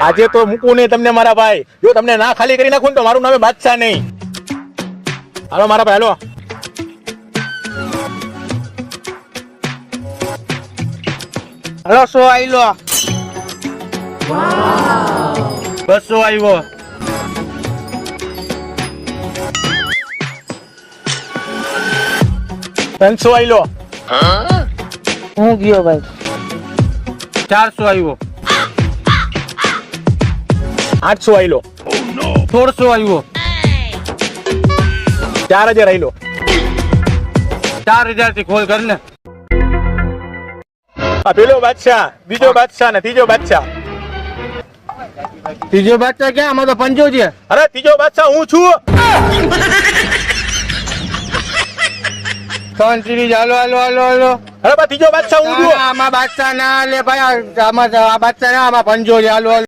આજે તો મૂકું નહીં તમને મારા ભાઈ. જો તમને ના ખાલી કરી નાખું ને તો મારું નામે બાદશાહ નહીં. હાલો મારા ભાઈ હાલો. હલો 100 આઈ લો. 200 આવ્યો. 300 આઈ લો. હું ગયો ભાઈ. 400 આવ્યો. 800 આઈ લો. 1600 આવ્યો. 4000 આઈ લો. 4000 થી ખોલ કર ને. આ પેલો બાદશાહ, બીજો બાદશાહ ને ત્રીજો બાદશાહ. ત્રીજો બાદશાહ ક્યાં? આમાં તો પંજો છે. અરે ત્રીજો બાદશાહ હું છું. ત્રણ ત્રીજ. હાલો હાલો હાલો હાલો. અરે બા ત્રીજો બાદશાહ હું છું. આમાં બાદશાહ ના લે ભાઈ. આમાં બાદશાહ ના, આમાં પંજો છે. હાલો હાલો.